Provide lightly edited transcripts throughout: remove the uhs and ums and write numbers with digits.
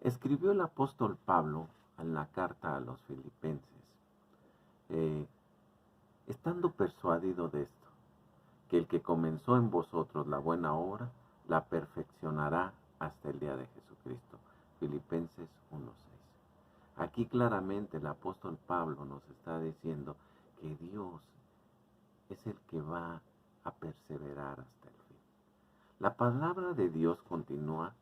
Escribió el apóstol Pablo en la carta a los Filipenses, eh, estando persuadido de esto, que el que comenzó en vosotros la buena obra, la perfeccionará hasta el día de Jesucristo. Filipenses 1:6. Aquí claramente el apóstol Pablo nos está diciendo que Dios es el que va a perseverar hasta el fin. La palabra de Dios continúa,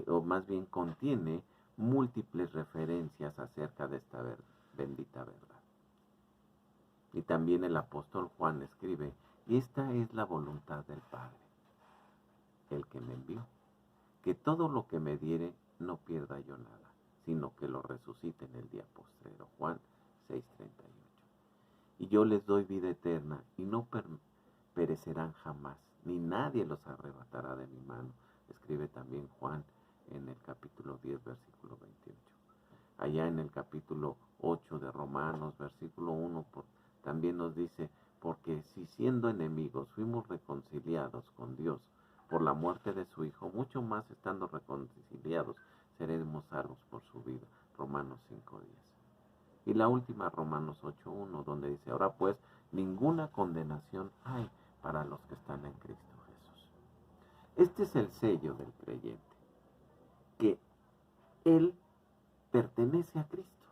o más bien contiene, múltiples referencias acerca de esta bendita verdad. Y también el apóstol Juan escribe, y esta es la voluntad del Padre, el que me envió, que todo lo que me diere no pierda yo nada, sino que lo resucite en el día postrero. Juan 6:38. Y yo les doy vida eterna, y no perecerán jamás, ni nadie los arrebatará de mi mano. Escribe también Juan en el capítulo 10, versículo 28. Allá en el capítulo 8 de Romanos, versículo 1, también nos dice, porque si siendo enemigos fuimos reconciliados con Dios por la muerte de su Hijo, mucho más estando reconciliados seremos salvos por su vida. Romanos 5:10. Y la última, Romanos 8:1, donde dice, ahora pues, ninguna condenación hay para los que están en Cristo Jesús. Este es el sello del creyente, que él pertenece a Cristo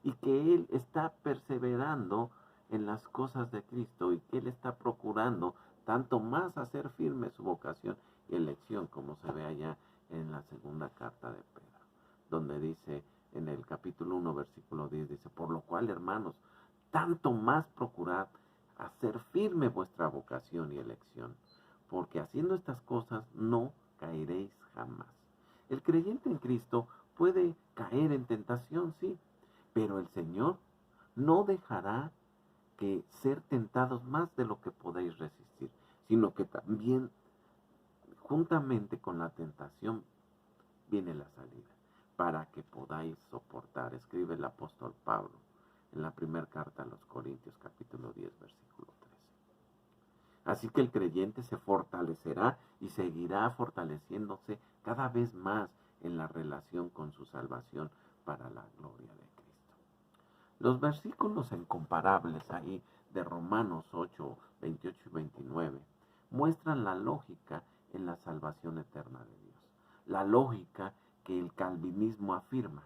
y que él está perseverando en las cosas de Cristo y que él está procurando tanto más hacer firme su vocación y elección, como se ve allá en la segunda carta de Pedro, donde dice en el capítulo 1, versículo 10, dice, por lo cual, hermanos, tanto más procurad hacer firme vuestra vocación y elección, porque haciendo estas cosas no caeréis jamás. El creyente en Cristo puede caer en tentación, sí, pero el Señor no dejará que ser tentados más de lo que podéis resistir, sino que también juntamente con la tentación viene la salida, para que podáis soportar. Escribe el apóstol Pablo en la primera carta a los Corintios, capítulo 10, versículo 13. Así que el creyente se fortalecerá y seguirá fortaleciéndose cada vez más en la relación con su salvación para la gloria de Cristo. Los versículos incomparables ahí de Romanos 8, 28 y 29 muestran la lógica en la salvación eterna de Dios. La lógica que el calvinismo afirma.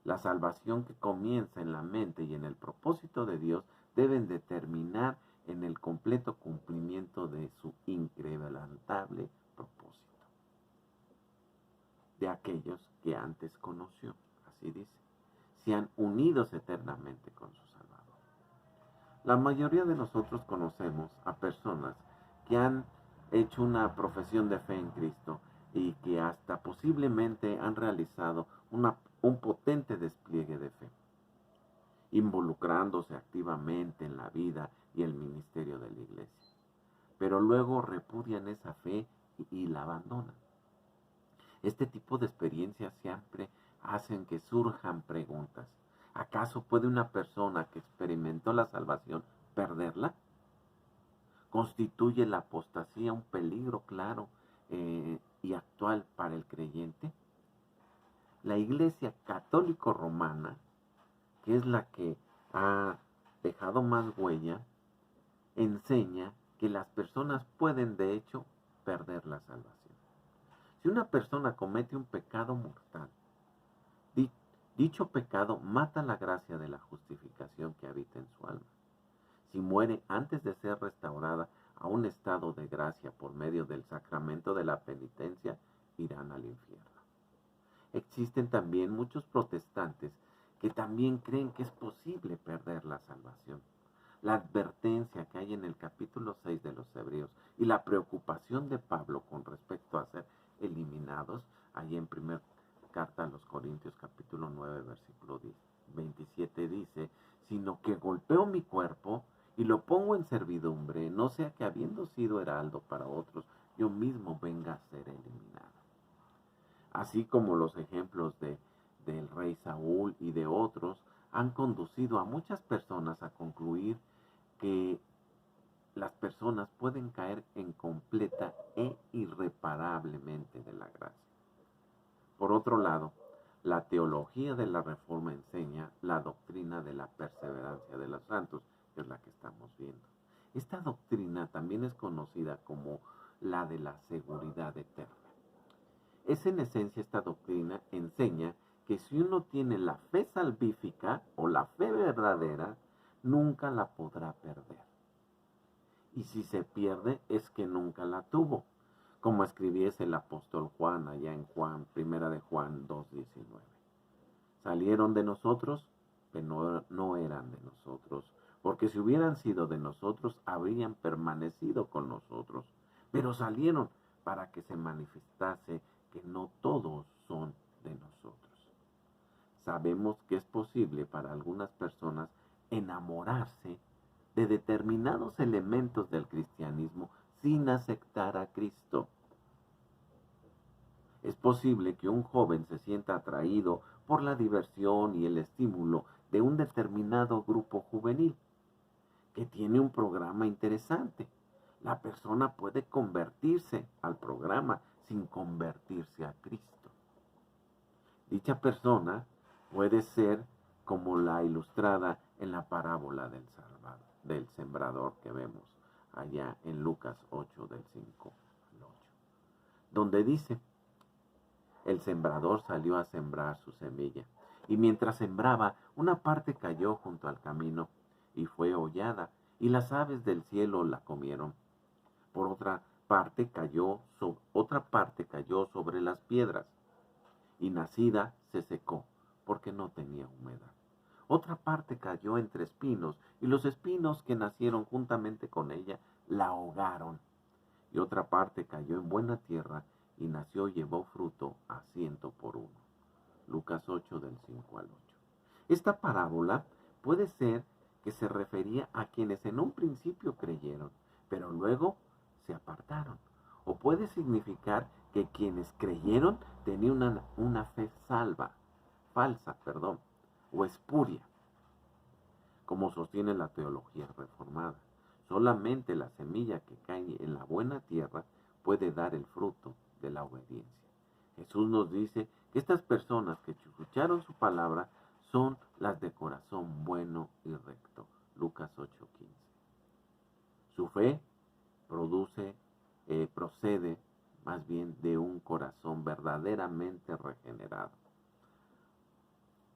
La salvación que comienza en la mente y en el propósito de Dios deben determinar en el completo cumplimiento de su inquebrantable propósito. De aquellos que antes conoció, así dice, sean unidos eternamente con su Salvador. La mayoría de nosotros conocemos a personas que han hecho una profesión de fe en Cristo y que hasta posiblemente han realizado un potente despliegue de fe, involucrándose activamente en la vida y el ministerio de la iglesia. Pero luego repudian esa fe y la abandonan. Este tipo de experiencias siempre hacen que surjan preguntas. ¿Acaso puede una persona que experimentó la salvación perderla? ¿Constituye la apostasía un peligro claro y actual para el creyente? La Iglesia Católico Romana, que es la que ha dejado más huella, enseña que las personas pueden de hecho perder la salvación. Si una persona comete un pecado mortal, dicho pecado mata la gracia de la justificación que habita en su alma. Si muere antes de ser restaurada a un estado de gracia por medio del sacramento de la penitencia, irán al infierno. Existen también muchos protestantes que también creen que es posible perder la salvación. La advertencia que hay en el capítulo 6 de los Hebreos y la preocupación de Pablo con respecto a ser eliminados, allí en primera carta a los Corintios capítulo 9 versículo 27 dice, sino que golpeo mi cuerpo y lo pongo en servidumbre, no sea que habiendo sido heraldo para otros, yo mismo venga a ser eliminado. Así como los ejemplos del rey Saúl y de otros han conducido a muchas personas a concluir que las personas pueden caer en completa e irreparablemente de la gracia. Por otro lado, La teología de la Reforma enseña la doctrina de la perseverancia de los santos, que es la que estamos viendo. Esta doctrina también es conocida como la de la seguridad eterna. Es en esencia esta doctrina enseña que si uno tiene la fe salvífica o la fe verdadera, nunca la podrá perder. Y si se pierde es que nunca la tuvo, como escribiese el apóstol Juan allá en Primera de Juan 2:19. Salieron de nosotros, pero no eran de nosotros, porque si hubieran sido de nosotros, habrían permanecido con nosotros, pero salieron para que se manifestase que no todos son de nosotros. Sabemos que es posible para algunas personas enamorarse de determinados elementos del cristianismo sin aceptar a Cristo. Es posible que un joven se sienta atraído por la diversión y el estímulo de un determinado grupo juvenil que tiene un programa interesante. La persona puede convertirse al programa sin convertirse a Cristo. Dicha persona puede ser como la ilustrada en la parábola del sembrador que vemos allá en Lucas 8 del 5 al 8, donde dice: el sembrador salió a sembrar su semilla, y mientras sembraba, una parte cayó junto al camino, y fue hollada, y las aves del cielo la comieron. Por otra parte cayó sobre las piedras, y nacida se secó, porque no tenía humedad. Otra parte cayó entre espinos, y los espinos que nacieron juntamente con ella la ahogaron. Y otra parte cayó en buena tierra, y nació y llevó fruto a 100 por 1. Lucas 8 del 5 al 8. Esta parábola puede ser que se refería a quienes en un principio creyeron, pero luego se apartaron. O puede significar que quienes creyeron tenían una fe falsa, o espuria, como sostiene la teología reformada. Solamente la semilla que cae en la buena tierra puede dar el fruto de la obediencia. Jesús nos dice que estas personas que escucharon su palabra son las de corazón bueno y recto. Lucas 8:15. Su fe procede más bien de un corazón verdaderamente regenerado.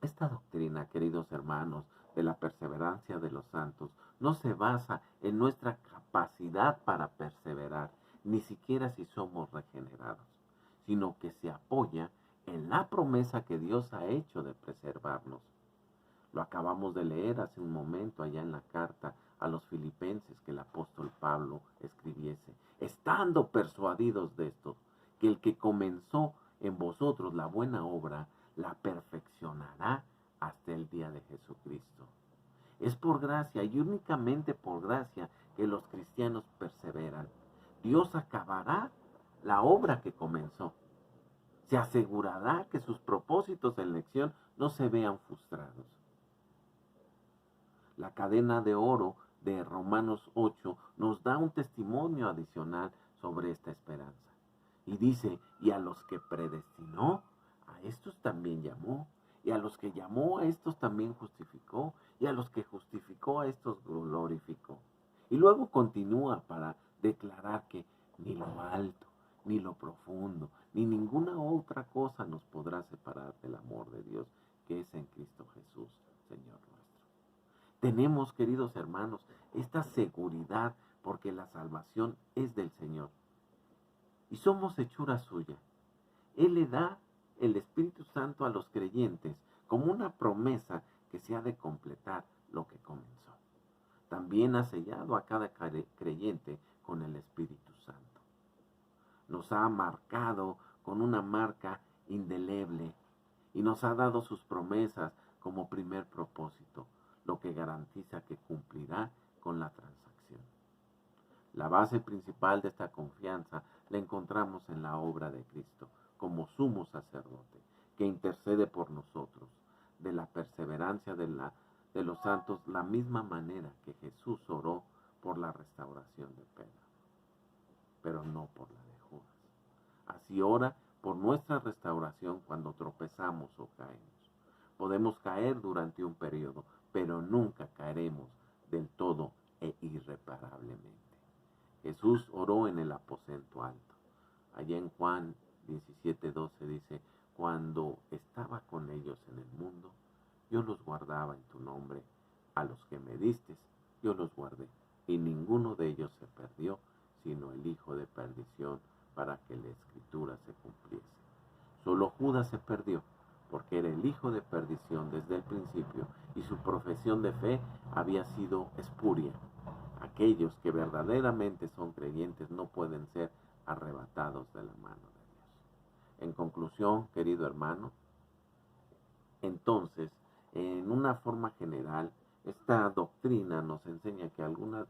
Esta doctrina, queridos hermanos, de la perseverancia de los santos, no se basa en nuestra capacidad para perseverar, ni siquiera si somos regenerados, sino que se apoya en la promesa que Dios ha hecho de preservarnos. Lo acabamos de leer hace un momento allá en la carta a los Filipenses que el apóstol Pablo escribiese: estando persuadidos de esto, que el que comenzó en vosotros la buena obra, la perfeccionará hasta el día de Jesucristo. Es por gracia y únicamente por gracia que los cristianos perseveran. Dios acabará la obra que comenzó. Se asegurará que sus propósitos de elección no se vean frustrados. La cadena de oro de Romanos 8 nos da un testimonio adicional sobre esta esperanza. Y dice: y a los que predestinó, a estos también llamó, y a los que llamó, a estos también justificó, y a los que justificó, a estos glorificó. Y luego continúa para declarar que ni lo alto, ni lo profundo, ni ninguna otra cosa nos podrá separar del amor de Dios que es en Cristo Jesús, Señor nuestro. Tenemos, queridos hermanos, esta seguridad porque la salvación es del Señor y somos hechura suya. Él le da el Espíritu Santo a los creyentes como una promesa que se ha de completar lo que comenzó. También ha sellado a cada creyente con el Espíritu Santo. Nos ha marcado con una marca indeleble y nos ha dado sus promesas como primer propósito, lo que garantiza que cumplirá con la transacción. La base principal de esta confianza la encontramos en la obra de Cristo como sumo sacerdote, que intercede por nosotros, de la perseverancia de los santos, la misma manera que Jesús oró por la restauración de Pedro, pero no por la de Judas. Así ora por nuestra restauración cuando tropezamos o caemos. Podemos caer durante un periodo, pero nunca caeremos del todo e irreparablemente. Jesús oró en el aposento alto. Allá en Juan 17:12 dice, cuando estaba con ellos en el mundo, yo los guardaba en tu nombre. A los que me distes, yo los guardé. Y ninguno de ellos se perdió, sino el hijo de perdición, para que la escritura se cumpliese. Solo Judas se perdió, porque era el hijo de perdición desde el principio, y su profesión de fe había sido espuria. Aquellos que verdaderamente son creyentes no pueden ser arrebatados de la mano de Dios. En conclusión, querido hermano, entonces, en una forma general, esta doctrina nos enseña que algunas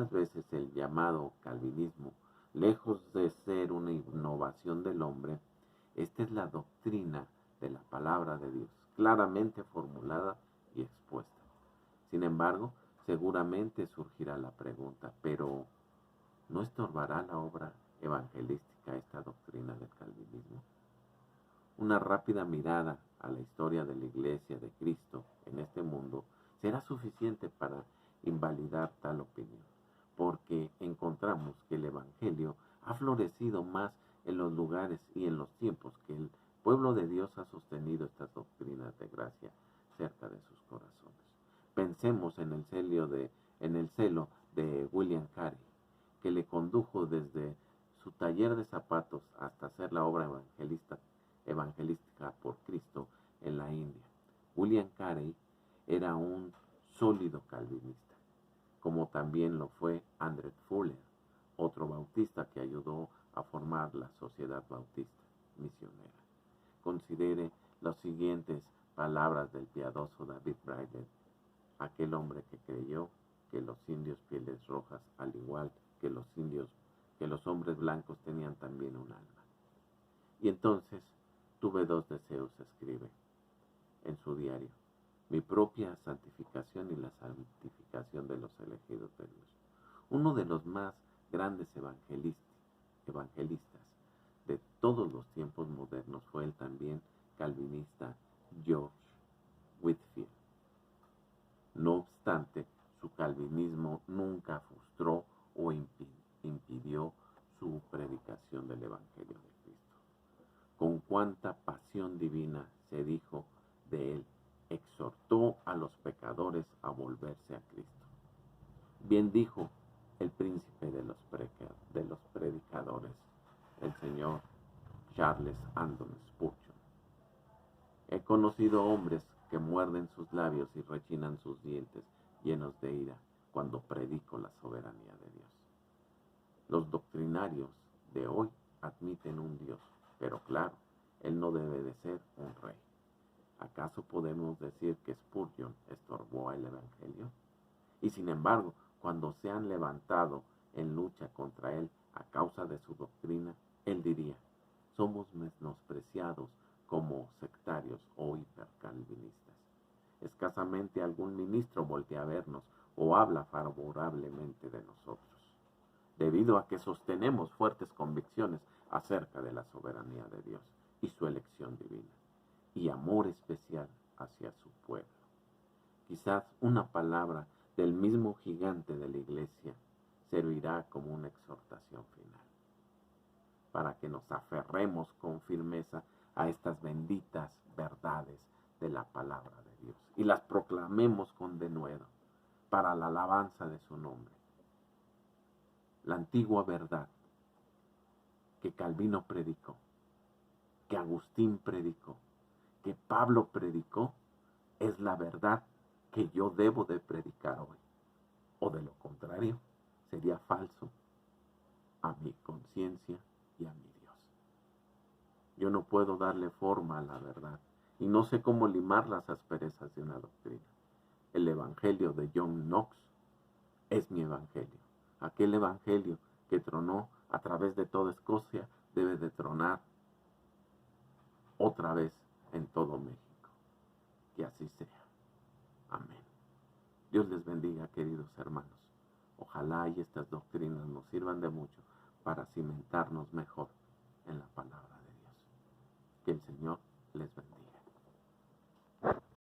veces el llamado calvinismo, lejos de ser una innovación del hombre, esta es la doctrina de la palabra de Dios, claramente formulada y expuesta. Sin embargo, seguramente surgirá la pregunta, pero ¿no estorbará la obra evangelística esta doctrina del calvinismo? Una rápida mirada a la historia de la Iglesia de Cristo en este mundo será suficiente para invalidar tal opinión, porque encontramos que el Evangelio ha florecido más en los lugares y en los tiempos que el pueblo de Dios ha sostenido estas doctrinas de gracia cerca de sus corazones. Pensemos en el celo de William Carey, que le condujo desde su taller de zapatos hasta hacer la obra evangelística por Cristo en la India. William Carey era un sólido calvinista, como también lo fue Andrew Fuller, otro bautista que ayudó a formar la Sociedad Bautista Misionera. Considere las siguientes palabras del piadoso David Brainerd, aquel hombre que creyó que los indios pieles rojas, al igual que los hombres blancos, tenían también un alma. Y entonces tuve dos deseos, escribe en su diario: mi propia santificación y la santificación de los elegidos de Dios. Uno de los más grandes evangelistas de todos los tiempos modernos fue el también calvinista George Whitefield. No obstante, su calvinismo nunca frustró o impidió su predicación del Evangelio de Cristo. Con cuánta pasión divina se dijo de él, exhortó a los pecadores a volverse a Cristo. Bien dijo el príncipe de los predicadores, el señor Charles Haddon Spurgeon: he conocido hombres que muerden sus labios y rechinan sus dientes llenos de ira cuando predico la soberanía de Dios. Los doctrinarios de hoy admiten un Dios, pero claro, él no debe de ser un rey. ¿Acaso podemos decir que Spurgeon estorbó al Evangelio? Y sin embargo, cuando se han levantado en lucha contra él a causa de su doctrina, él diría: somos menospreciados como sectarios o hipercalvinistas. Escasamente algún ministro voltea a vernos o habla favorablemente de nosotros, debido a que sostenemos fuertes convicciones acerca de la soberanía de Dios y su elección divina, y amor especial hacia su pueblo. Quizás una palabra del mismo gigante de la Iglesia servirá como una exhortación final, para que nos aferremos con firmeza a estas benditas verdades de la palabra de Dios y las proclamemos con denuedo para la alabanza de su nombre. La antigua verdad que Calvino predicó, que Agustín predicó, que Pablo predicó, es la verdad que yo debo de predicar hoy. O de lo contrario, sería falso a mi conciencia y a mi Dios. Yo no puedo darle forma a la verdad y no sé cómo limar las asperezas de una doctrina. El evangelio de John Knox es mi evangelio. Aquel evangelio que tronó a través de toda Escocia debe de tronar otra vez en todo México. Que así sea. Amén. Dios les bendiga, queridos hermanos. Ojalá y estas doctrinas nos sirvan de mucho para cimentarnos mejor en la palabra de Dios. Que el Señor